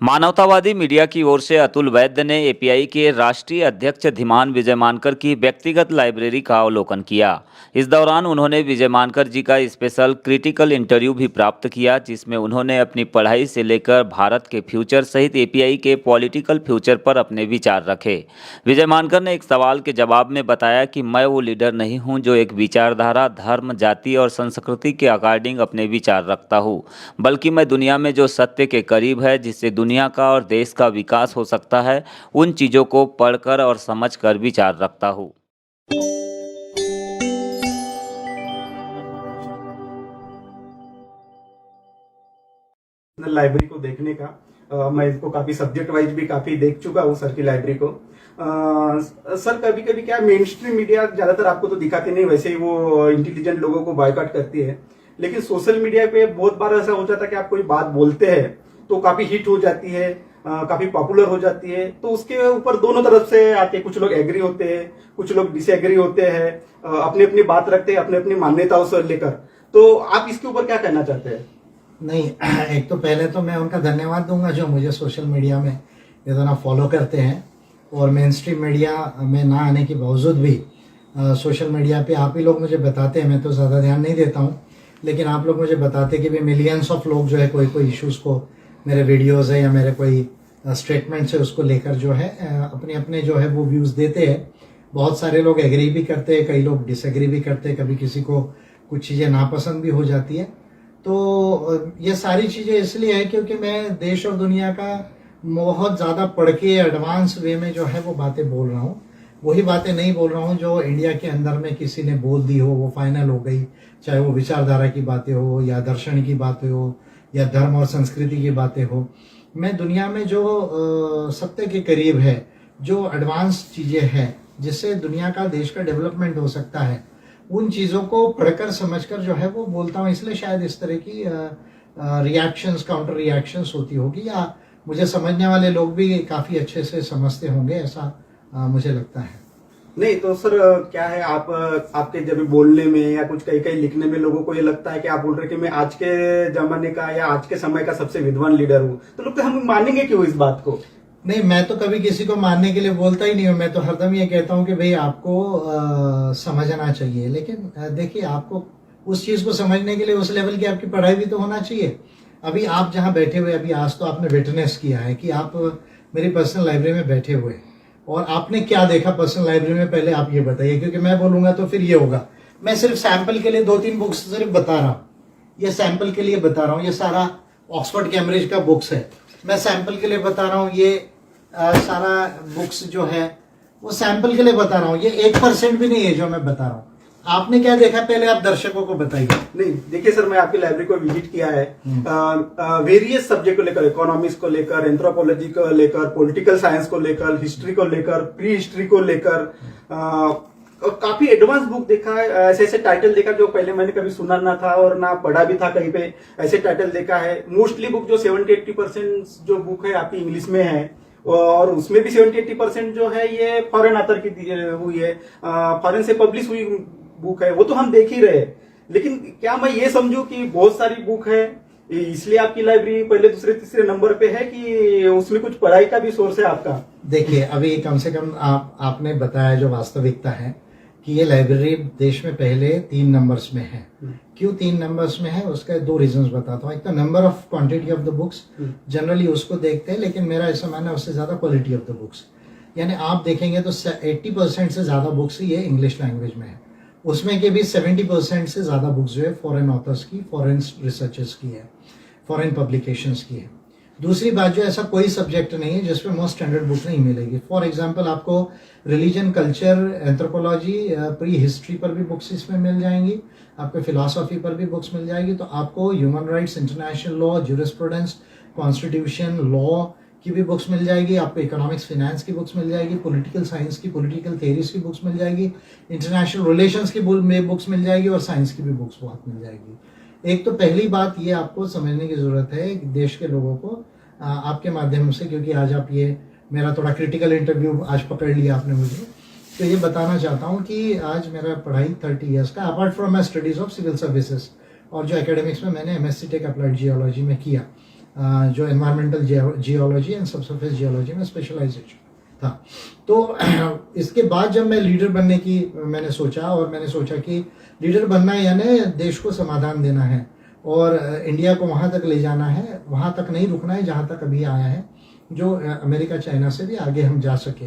मानवतावादी मीडिया की ओर से अतुल वैद्य ने एपीआई के राष्ट्रीय अध्यक्ष धीमान विजय मानकर की व्यक्तिगत लाइब्रेरी का अवलोकन किया। इस दौरान उन्होंने विजय मानकर जी का स्पेशल क्रिटिकल इंटरव्यू भी प्राप्त किया, जिसमें उन्होंने अपनी पढ़ाई से लेकर भारत के फ्यूचर सहित एपीआई के पॉलिटिकल फ्यूचर पर अपने विचार रखे। विजय मानकर ने एक सवाल के जवाब में बताया कि मैं वो लीडर नहीं हूँ जो एक विचारधारा, धर्म, जाति और संस्कृति के अकॉर्डिंग अपने विचार रखता हूँ, बल्कि मैं दुनिया में जो सत्य के करीब है, जिससे दुनिया का और देश का विकास हो सकता है, उन चीज़ों को पढ़कर और समझकर विचार रखता हूँ। लाइब्रेरी को देखने का मैं इसको काफी सब्जेक्ट वाइज भी काफी देख चुका हूँ सर की लाइब्रेरी को। सर कभी कभी क्या मेन स्ट्रीम मीडिया ज्यादातर आपको तो दिखाती नहीं, वैसे ही वो इंटेलिजेंट लोगों को बायकॉट करती है, लेकिन सोशल मीडिया पे बहुत बार ऐसा हो जाता है कि आप कोई बात बोलते हैं तो काफी हिट हो जाती है, काफी पॉपुलर हो जाती है, तो उसके ऊपर दोनों तरफ से आते, कुछ लोग एग्री होते हैं, कुछ लोग डिसएग्री होते हैं, अपनी अपनी बात रखते हैं अपनी अपनी मान्यताओं से लेकर। तो आप इसके ऊपर क्या कहना चाहते हैं? नहीं, एक तो पहले तो मैं उनका धन्यवाद दूंगा जो मुझे सोशल मीडिया में इतना फॉलो करते हैं, और मेन स्ट्रीम मीडिया में ना आने के बावजूद भी सोशल मीडिया पे आप ही लोग मुझे बताते हैं, मैं तो ज़्यादा ध्यान नहीं देता हूँ, लेकिन आप लोग मुझे बताते कि भाई मिलियंस ऑफ लोग जो है कोई कोई इश्यूज़ को, मेरे वीडियोज़ है या मेरे कोई स्टेटमेंट्स है, उसको लेकर जो है अपने अपने जो है वो व्यूज़ देते हैं। बहुत सारे लोग एग्री भी करते हैं, कई लोग डिसएग्री भी करते हैं, कभी किसी को कुछ चीज़ें नापसंद भी हो जाती है। तो ये सारी चीज़ें इसलिए है क्योंकि मैं देश और दुनिया का बहुत ज़्यादा पढ़ के एडवांस वे में जो है वो बातें बोल रहा हूँ। वही बातें नहीं बोल रहा हूँ जो इंडिया के अंदर में किसी ने बोल दी हो, वो फाइनल हो गई, चाहे वो विचारधारा की बातें हो या दर्शन की बातें हो या धर्म और संस्कृति की बातें हो। मैं दुनिया में जो सत्य के करीब है, जो एडवांस चीज़ें हैं जिससे दुनिया का, देश का डेवलपमेंट हो सकता है, उन चीज़ों को पढ़कर समझकर जो है वो बोलता हूँ। इसलिए शायद इस तरह की रिएक्शंस, काउंटर रिएक्शंस होती होगी, या मुझे समझने वाले लोग भी काफ़ी अच्छे से समझते होंगे, ऐसा मुझे लगता है। नहीं तो सर क्या है, आप आपके जब भी बोलने में या कुछ कहीं कहीं लिखने में लोगों को ये लगता है कि आप बोल रहे कि मैं आज के जमाने का या आज के समय का सबसे विद्वान लीडर हूँ, तो लोग तो हम मानेंगे क्यों इस बात को? नहीं, मैं तो कभी किसी को मानने के लिए बोलता ही नहीं हूँ। मैं तो हरदम ये कहता हूँ कि भाई आपको समझना चाहिए, लेकिन देखिए, आपको उस चीज़ को समझने के लिए उस लेवल की आपकी पढ़ाई भी तो होना चाहिए। अभी आप जहाँ बैठे हुए, अभी आज तो आपने विटनेस किया है कि आप मेरी पर्सनल लाइब्रेरी में बैठे हुए, और आपने क्या देखा पर्सनल लाइब्रेरी में, पहले आप ये बताइए, क्योंकि मैं बोलूँगा तो फिर ये होगा। मैं सिर्फ सैंपल के लिए 2-3 बुक्स सिर्फ बता रहा हूँ, ये सैंपल के लिए बता रहा हूँ। ये सारा ऑक्सफोर्ड कैम्ब्रिज का बुक्स है, मैं सैंपल के लिए बता रहा हूँ। ये सारा बुक्स जो है वो सैंपल के लिए बता रहा हूँ, ये 1% भी नहीं है जो मैं बता रहा हूँ। आपने क्या देखा, पहले आप दर्शकों को बताइए। नहीं देखिए सर, मैं आपकी लाइब्रेरी को विजिट किया है, वेरियस सब्जेक्ट को लेकर, इकोनॉमिक्स को लेकर, एंथ्रोपोलॉजी को लेकर, पॉलिटिकल साइंस को लेकर, हिस्ट्री को लेकर, प्री हिस्ट्री को लेकर, काफी एडवांस बुक देखा है। ऐसे ऐसे टाइटल देखा जो पहले मैंने कभी सुना ना था और ना पढ़ा भी था कहीं पे, ऐसे टाइटल देखा है। मोस्टली बुक जो 70-80% जो बुक है आपकी इंग्लिश में है, और उसमें भी 70-80% जो है ये फॉरेन ऑथर की हुई है, फॉरेन से पब्लिश हुई बुक है, वो तो हम देख ही रहे। लेकिन क्या मैं ये समझूं कि बहुत सारी बुक है इसलिए आपकी लाइब्रेरी पहले, दूसरे, तीसरे नंबर पे है, कि उसमें कुछ पढ़ाई का भी सोर्स है आपका? देखिए, अभी कम से कम आपने बताया जो वास्तविकता है कि ये लाइब्रेरी देश में पहले 3 नंबर्स में है। क्यों 3 नंबर्स में है, उसका 2 रीजंस बताता हूँ। एक तो number of quantity of the books, generally उसको देखते हैं, लेकिन मेरा ऐसा मानना है उससे ज्यादा क्वालिटी ऑफ द बुक्स। यानी आप देखेंगे तो 80% से ज्यादा बुक्स ये इंग्लिश लैंग्वेज में है, उसमें के भी 70% से ज्यादा बुक्स जो है फॉरेन ऑथर्स की, फॉरेन रिसर्चर्स की है, फॉरेन पब्लिकेशंस की है। दूसरी बात, जो ऐसा कोई सब्जेक्ट नहीं है जिसमें मोस्ट स्टैंडर्ड बुक नहीं मिलेगी। फॉर एग्जांपल, आपको religion, culture, anthropology, pre history पर भी बुक्स इसमें मिल जाएंगी, आपको फिलॉसफी पर भी बुक्स मिल जाएगी, तो आपको human rights, international law, jurisprudence, constitution, law की भी बुक्स मिल जाएगी, आपको इकोनॉमिक्स, फाइनेंस की बुक्स मिल जाएगी, पॉलिटिकल साइंस की, पॉलिटिकल थियरीज की बुक्स मिल जाएगी, इंटरनेशनल रिलेशंस की बुक्स मिल जाएगी, और साइंस की भी बुक्स बहुत मिल जाएगी। एक तो पहली बात ये आपको समझने की जरूरत है देश के लोगों को, आपके माध्यम से, क्योंकि आज आप ये मेरा थोड़ा क्रिटिकल इंटरव्यू आज पकड़ लिया आपने मुझे, तो ये बताना चाहता हूँ कि आज मेरा पढ़ाई 30 ईयर्स का, apart from my studies of civil services, और जो एकेडमिक्स में मैंने MSc टेक अप्लाइड जियोलॉजी में किया, जो environmental geology and subsurface geology में स्पेशलाइजेशन था। तो इसके बाद जब मैं लीडर बनने की मैंने सोचा कि लीडर बनना यानी देश को समाधान देना है और इंडिया को वहाँ तक ले जाना है, वहाँ तक नहीं रुकना है जहाँ तक अभी आया है, जो अमेरिका चाइना से भी आगे हम जा सके।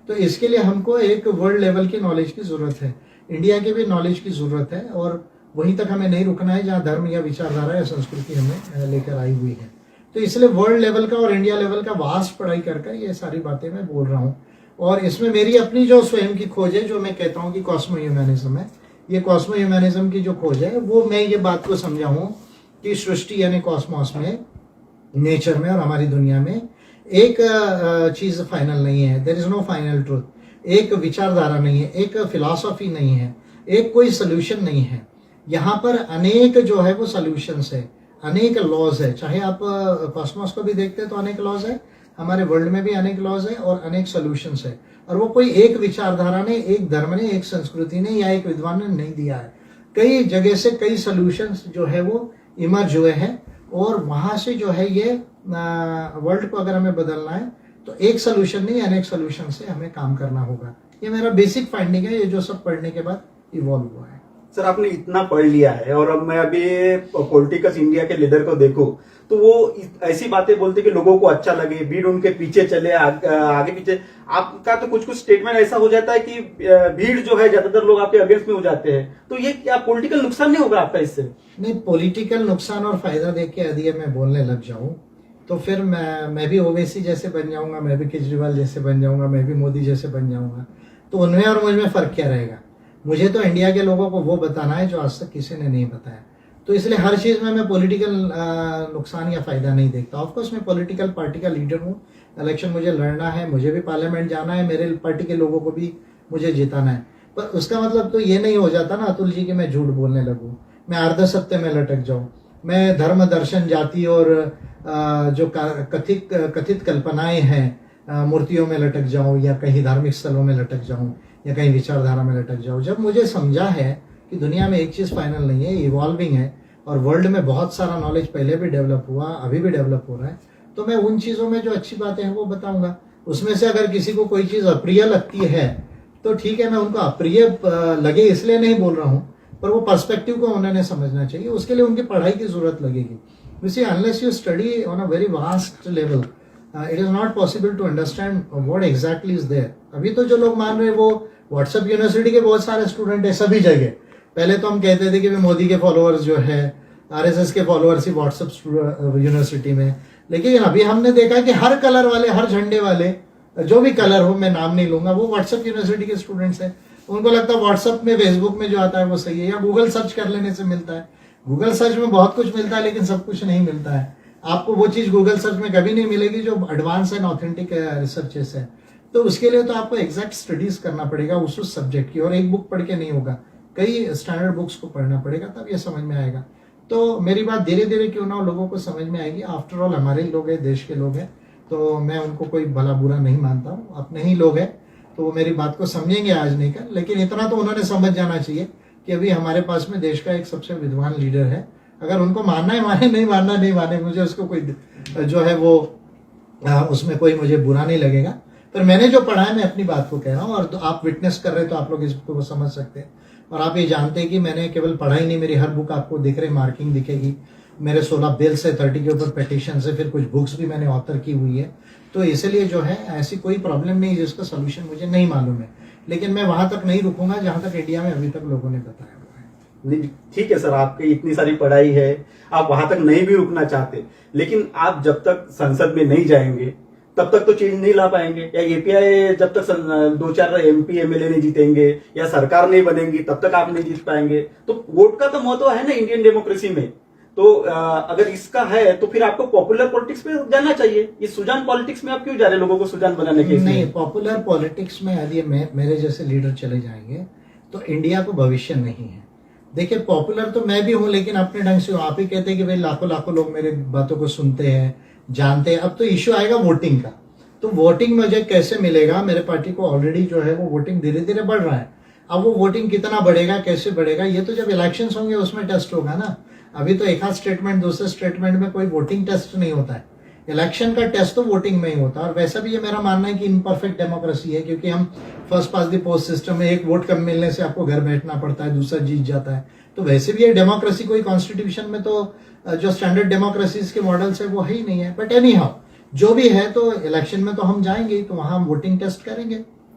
तो इसके लिए हमको एक वर्ल्ड लेवल की नॉलेज की ज़रूरत है, इंडिया के भी नॉलेज की ज़रूरत है और वहीं तक हमें नहीं रुकना है जहाँ धर्म या विचारधारा या संस्कृति हमें लेकर आई हुई है। तो इसलिए वर्ल्ड लेवल का और इंडिया लेवल का वास्ट पढ़ाई कर ये सारी बातें मैं बोल रहा हूँ। और इसमें मेरी अपनी जो स्वयं की खोज है, जो मैं कहता हूँ कि कॉस्मो ह्यूमैनिज्म है, ये कॉस्मो ह्यूमैनिज्म की जो खोज है वो मैं ये बात को समझा हूँ कि सृष्टि यानी कॉस्मोस में, नेचर में और हमारी दुनिया में एक चीज़ फाइनल नहीं है, there is no final truth. एक विचारधारा नहीं है, एक फिलॉसफी नहीं है, एक कोई सोल्यूशन नहीं है। यहाँ पर अनेक जो है वो सोल्यूशंस है, अनेक लॉज है। चाहे आप कॉस्मोस को भी देखते हैं तो अनेक लॉज है, हमारे वर्ल्ड में भी अनेक लॉज है और अनेक सोल्यूशंस है। और वो कोई एक विचारधारा ने, एक धर्म ने, एक संस्कृति ने या एक विद्वान ने नहीं दिया है। कई जगह से कई सोल्यूशंस जो है वो इमर्ज हुए हैं और वहां से जो है ये वर्ल्ड को अगर हमें बदलना है तो एक सोल्यूशन नहीं, अनेक सोल्यूशन से हमें काम करना होगा। ये मेरा बेसिक फाइंडिंग है, ये जो सब पढ़ने के बाद इवॉल्व हुआ है। सर आपने इतना पढ़ लिया है और अब मैं अभी पॉलिटिकल्स इंडिया के लीडर को देखूं तो वो ऐसी बातें बोलते कि लोगों को अच्छा लगे, भीड़ उनके पीछे चले, आगे पीछे। आपका तो कुछ स्टेटमेंट ऐसा हो जाता है कि भीड़ जो है ज्यादातर लोग आपके अगेंस्ट में हो जाते हैं, तो ये क्या पॉलिटिकल नुकसान नहीं होगा आपका इससे? नहीं, पॉलिटिकल नुकसान और फायदा देख के यदि मैं बोलने लग जाऊं तो फिर मैं भी ओवैसी जैसे बन जाऊंगा, मैं भी केजरीवाल जैसे बन जाऊंगा, मैं भी मोदी जैसे बन जाऊंगा। तो उनमें और मुझ में फर्क क्या रहेगा? मुझे तो इंडिया के लोगों को वो बताना है जो आज तक किसी ने नहीं बताया। तो इसलिए हर चीज़ में मैं पॉलिटिकल नुकसान या फायदा नहीं देखता। ऑफकोर्स मैं पॉलिटिकल पार्टी का लीडर हूँ, इलेक्शन मुझे लड़ना है, मुझे भी पार्लियामेंट जाना है, मेरे पार्टी के लोगों को भी मुझे जिताना है। पर उसका मतलब तो ये नहीं हो जाता ना अतुल जी कि मैं झूठ बोलने लगूँ, मैं अर्ध सत्य में लटक जाऊँ, मैं धर्म दर्शन जाति और जो कथित कल्पनाएं हैं मूर्तियों में लटक जाऊं या कहीं धार्मिक स्थलों में लटक जाऊं या कहीं विचारधारा में लटक जाऊं। जब मुझे समझा है कि दुनिया में एक चीज़ फाइनल नहीं है, इवॉल्विंग है और वर्ल्ड में बहुत सारा नॉलेज पहले भी डेवलप हुआ, अभी भी डेवलप हो रहा है, तो मैं उन चीज़ों में जो अच्छी बातें हैं वो बताऊंगा। उसमें से अगर किसी को कोई चीज़ अप्रिय लगती है तो ठीक है, मैं उनको अप्रिय लगे इसलिए नहीं बोल रहा हूँ, पर वो पर्सपेक्टिव को उन्होंने समझना चाहिए, उसके लिए उनकी पढ़ाई की जरूरत लगेगी। You see, unless you study on a very vast level, it is not possible to understand what exactly is there. अभी तो जो लोग मान रहे हैं वो व्हाट्सएप यूनिवर्सिटी के बहुत सारे स्टूडेंट है सभी जगह। पहले तो हम कहते थे कि मोदी के फॉलोअर्स जो है, आरएसएस के फॉलोअर्स ही व्हाट्सएप यूनिवर्सिटी में, लेकिन अभी हमने देखा कि हर कलर वाले, हर झंडे वाले, जो भी कलर हो, मैं नाम नहीं लूंगा, वो व्हाट्सएप यूनिवर्सिटी के स्टूडेंट्स हैं। उनको लगता है व्हाट्सएप में, फेसबुक में जो आता है वो सही है, या गूगल सर्च कर लेने से मिलता है। गूगल सर्च में बहुत कुछ मिलता है लेकिन सब कुछ नहीं मिलता है। आपको वो चीज़ गूगल सर्च में कभी नहीं मिलेगी जो एडवांस एंड ऑथेंटिक रिसर्चेस है। तो उसके लिए तो आपको एग्जैक्ट स्टडीज करना पड़ेगा उस सब्जेक्ट की, और एक बुक पढ़ के नहीं होगा, कई स्टैंडर्ड बुक्स को पढ़ना पड़ेगा, तब ये समझ में आएगा। तो मेरी बात धीरे धीरे क्यों ना लोगों को समझ में आएगी। आफ्टर ऑल हमारे ही लोग हैं, देश के लोग हैं, तो मैं उनको कोई भला बुरा नहीं मानता हूँ, अपने ही लोग हैं, तो वो मेरी बात को समझेंगे आज नहीं कर, लेकिन इतना तो उन्होंने समझ जाना चाहिए कि अभी हमारे पास में देश का एक सबसे विद्वान लीडर है। अगर उनको मानना है माने, नहीं मानना नहीं माने, मुझे उसको कोई जो है वो उसमें कोई मुझे बुरा नहीं लगेगा। पर मैंने जो पढ़ा है मैं अपनी बात को कह रहा हूँ, और तो आप विटनेस कर रहे हैं तो आप लोग इसको समझ सकते हैं। और आप ये जानते हैं कि मैंने केवल पढ़ाई नहीं, मेरी हर बुक आपको दिख रही, मार्किंग दिखेगी, मेरे 16 बिल्स है, 30 के ऊपर पिटिशन है, फिर कुछ बुक्स भी मैंने ऑथर की हुई है। तो इसलिए जो है ऐसी कोई प्रॉब्लम नहीं जिसका सोल्यूशन मुझे नहीं मालूम है, लेकिन मैं वहां तक नहीं रुकूंगा जहां तक इंडिया में अभी तक लोगों ने बताया हुआ है। ठीक है सर, आपकी इतनी सारी पढ़ाई है, आप वहां तक नहीं भी रुकना चाहते, लेकिन आप जब तक संसद में नहीं जाएंगे तब तक तो चेंज नहीं ला पाएंगे। या एपीआई जब तक 2-4 एमपी एमएलए नहीं जीतेंगे या सरकार नहीं बनेगी तब तक आप नहीं जीत पाएंगे। तो वोट का तो महत्व है ना इंडियन डेमोक्रेसी में। तो अगर इसका है तो फिर आपको पॉपुलर पॉलिटिक्स में जाना चाहिए। ये सुजान पॉलिटिक्स में आप क्यों जा रहे हैं लोगों को सुजान बनाने के? नहीं, पॉपुलर पॉलिटिक्स में यदि मेरे जैसे लीडर चले जाएंगे तो इंडिया को भविष्य नहीं है। देखिए, पॉपुलर तो मैं भी हूं, लेकिन अपने ढंग से आप ही कहते हैं कि भाई लाखों लाखों लोग मेरे बातों को सुनते हैं, जानते हैं। अब तो इश्यू आएगा वोटिंग का, तो वोटिंग मुझे कैसे मिलेगा? मेरे पार्टी को ऑलरेडी जो है वो वोटिंग धीरे धीरे बढ़ रहा है। अब वो वोटिंग कितना बढ़ेगा, कैसे बढ़ेगा, ये तो जब इलेक्शंस होंगे उसमें टेस्ट होगा ना। अभी तो एक आध स्टेटमेंट दूसरे स्टेटमेंट में कोई वोटिंग टेस्ट नहीं होता है। इलेक्शन का टेस्ट तो वोटिंग में ही होता है। और वैसा भी ये मेरा मानना है कि इम्परफेक्ट डेमोक्रेसी है, क्योंकि हम first pass the post system में एक वोट कम मिलने से आपको घर बैठना पड़ता है, दूसरा जीत जाता है। तो वैसे भी ये डेमोक्रेसी कोई कॉन्स्टिट्यूशन में तो जो स्टैंडर्ड डेमोक्रेसीज के मॉडल्स है वो है ही नहीं है। बट एनी हाउ जो भी है, तो इलेक्शन में तो हम जाएंगे, तो वहां हम वोटिंग टेस्ट करेंगे।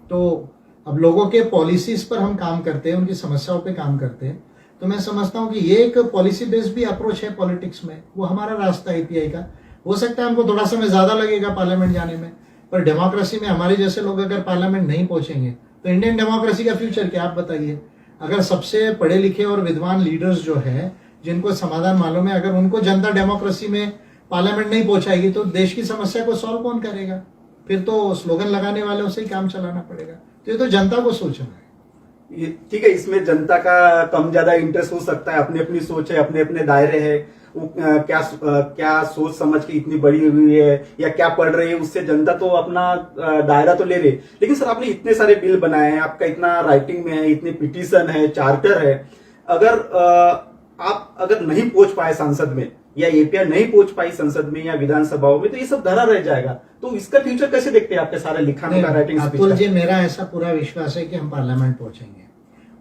तो अब लोगों के पॉलिसीज पर हम काम करते हैं, उनकी समस्याओं पे काम करते हैं। तो मैं समझता हूँ कि ये एक पॉलिसी बेस्ड भी अप्रोच है पॉलिटिक्स में, वो हमारा रास्ता है एपीआई का। हो सकता है हमको थोड़ा समय ज्यादा लगेगा पार्लियामेंट जाने में, पर डेमोक्रेसी में हमारे जैसे लोग अगर पार्लियामेंट नहीं पहुंचेंगे तो इंडियन डेमोक्रेसी का फ्यूचर क्या, आप बताइए। अगर सबसे पढ़े लिखे और विद्वान लीडर्स जो है, जिनको समाधान मालूम है, अगर उनको जनता डेमोक्रेसी में पार्लियामेंट नहीं पहुंचाएगी तो देश की समस्या को सॉल्व कौन करेगा? फिर तो स्लोगन लगाने वालों से ही काम चलाना पड़ेगा। तो ये तो जनता को सोचना है। ठीक है, इसमें जनता का कम ज्यादा इंटरेस्ट हो सकता है, अपनी अपनी सोच है, अपने अपने दायरे है, वो क्या सोच समझ के इतनी बड़ी हुई है या क्या पढ़ रही है, उससे जनता तो अपना दायरा तो ले रही। लेकिन सर आपने इतने सारे बिल बनाए हैं, आपका इतना राइटिंग में है, इतने पिटीशन है, चार्टर है, अगर आप अगर नहीं पहुंच पाए संसद में या एपीआई नहीं पहुंच पाई संसद में या विधानसभाओं में, तो ये सब धरा रह जाएगा। तो इसका फ्यूचर कैसे देखते हैं आपके सारे लिखाने का, राइटिंग? अतुल जी, मेरा ऐसा पूरा विश्वास है कि हम पार्लियामेंट पहुंचेंगे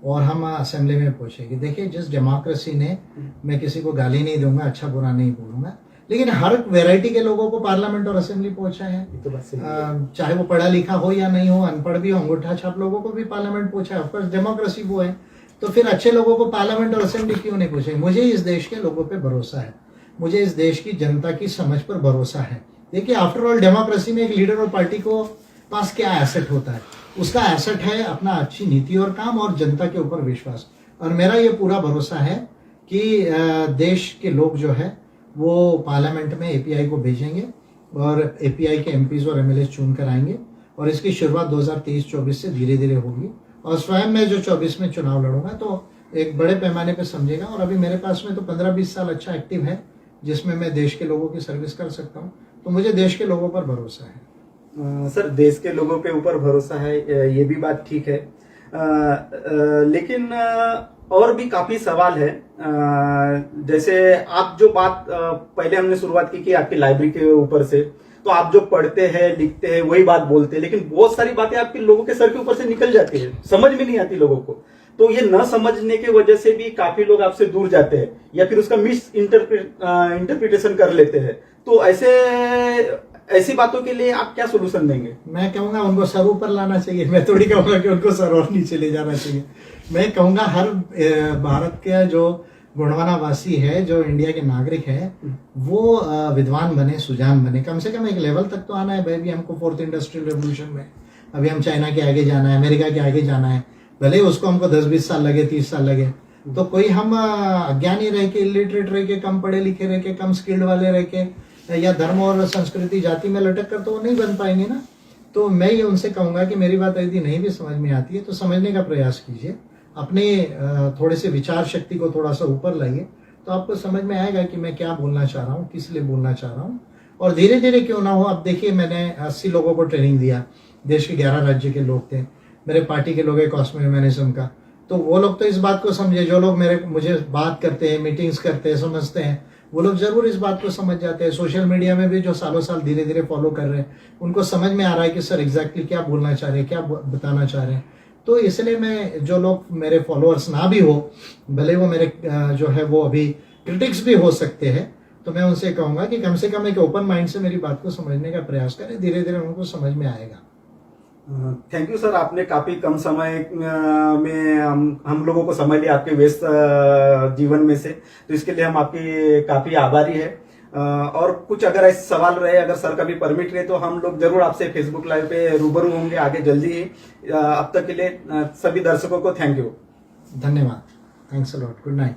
और हम असेंबली में पहुंचेंगे। देखिए, जिस डेमोक्रेसी ने, मैं किसी को गाली नहीं दूंगा, अच्छा बुरा नहीं बोलूंगा, लेकिन हर वैरायटी के लोगों को पार्लियामेंट और असेंबली पहुंचा है। चाहे वो पढ़ा लिखा हो या नहीं हो, अनपढ़ भी हो, अंगूठा छाप लोगों को भी पार्लियामेंट पहुंचा है। ऑफकोर्स डेमोक्रेसी वो है, तो फिर अच्छे लोगों को पार्लियामेंट और असेंबली क्यों नहीं पहुंचेंगे? मुझे इस देश के लोगों पर भरोसा है, मुझे इस देश की जनता की समझ पर भरोसा है। देखिए, आफ्टर ऑल डेमोक्रेसी में एक लीडर और पार्टी को पास क्या एसेट होता है? उसका एसेट है अपना अच्छी नीति और काम और जनता के ऊपर विश्वास। और मेरा ये पूरा भरोसा है कि देश के लोग जो है वो पार्लियामेंट में एपीआई को भेजेंगे और एपीआई के एमपीज और एमएलए चुन कर आएंगे। और इसकी शुरुआत 2023-24 से धीरे धीरे होगी। और स्वयं मैं जो 24 में चुनाव लड़ूंगा तो एक बड़े पैमाने पर समझेगा। और अभी मेरे पास में तो 15-20 साल अच्छा एक्टिव है, जिसमें मैं देश के लोगों की सर्विस कर सकता हूँ। तो मुझे देश के लोगों पर भरोसा है। सर, देश के लोगों के ऊपर भरोसा है, ये भी बात ठीक है, लेकिन और भी काफी सवाल है। जैसे आप जो बात पहले हमने शुरुआत की आपकी लाइब्रेरी के ऊपर से, तो आप जो पढ़ते हैं लिखते हैं वही बात बोलते हैं, लेकिन बहुत सारी बातें आपके लोगों के सर के ऊपर से निकल जाती है, समझ में नहीं आती लोगों को। तो ये न समझने की वजह से भी काफी लोग आपसे दूर जाते हैं या फिर उसका मिस इंटरप्रिटेशन कर लेते हैं। तो ऐसी बातों के लिए आप क्या सोल्यूशन देंगे? मैं कहूंगा उनको सर ऊपर लाना चाहिए, मैं थोड़ी कहूंगा कि उनको सर और नीचे ले जाना चाहिए। मैं कहूंगा हर भारत के जो गुणवाना वासी है, जो इंडिया के नागरिक है, वो विद्वान बने, सुजान बने। कम से कम एक लेवल तक तो आना है भाई। भी हमको 4th इंडस्ट्रियल रेवोल्यूशन में अभी हम चाइना के आगे जाना है, अमेरिका के आगे जाना है, भले उसको हमको 10-20 साल लगे, 30 साल लगे। तो कोई हम अज्ञानी रह के, इलिटरेट रह के, कम पढ़े लिखे रह के, कम स्किल्ड वाले रह के या धर्म और संस्कृति जाति में लटक कर तो वो नहीं बन पाएंगे ना। तो मैं ये उनसे कहूंगा कि मेरी बात यदि नहीं भी समझ में आती है तो समझने का प्रयास कीजिए, अपने थोड़े से विचार शक्ति को थोड़ा सा ऊपर लाइए, तो आपको समझ में आएगा कि मैं क्या बोलना चाह रहा हूँ, किस लिए बोलना चाह रहा हूँ। और धीरे धीरे क्यों ना हो। अब देखिए, मैंने 80 लोगों को ट्रेनिंग दिया, देश के 11 राज्य के लोग थे, मेरे पार्टी के लोग है कॉस्मो ह्यूमैनिज्म का। तो वो लोग तो इस बात को समझे, जो लोग मुझे बात करते हैं, मीटिंग्स करते हैं, समझते हैं, वो लोग जरूर इस बात को समझ जाते हैं। सोशल मीडिया में भी जो सालों साल धीरे धीरे फॉलो कर रहे हैं, उनको समझ में आ रहा है कि सर एग्जैक्टली क्या बोलना चाह रहे हैं, क्या बताना चाह रहे हैं। तो इसलिए मैं, जो लोग मेरे फॉलोअर्स ना भी हो, भले वो मेरे जो है वो अभी क्रिटिक्स भी हो सकते हैं, तो मैं उनसे कहूंगा कि कम से कम एक ओपन माइंड से मेरी बात को समझने का प्रयास करें, धीरे धीरे उनको समझ में आएगा। थैंक यू सर, आपने काफी कम समय में हम लोगों को समझ लिया आपके व्यस्त जीवन में से, तो इसके लिए हम आपकी काफी आभारी है। और कुछ अगर ऐसे सवाल रहे, अगर सर का भी परमिट रहे, तो हम लोग जरूर आपसे फेसबुक लाइव पे रूबरू होंगे आगे जल्दी ही। अब तक के लिए सभी दर्शकों को थैंक यू, धन्यवाद। Thanks a lot, good night.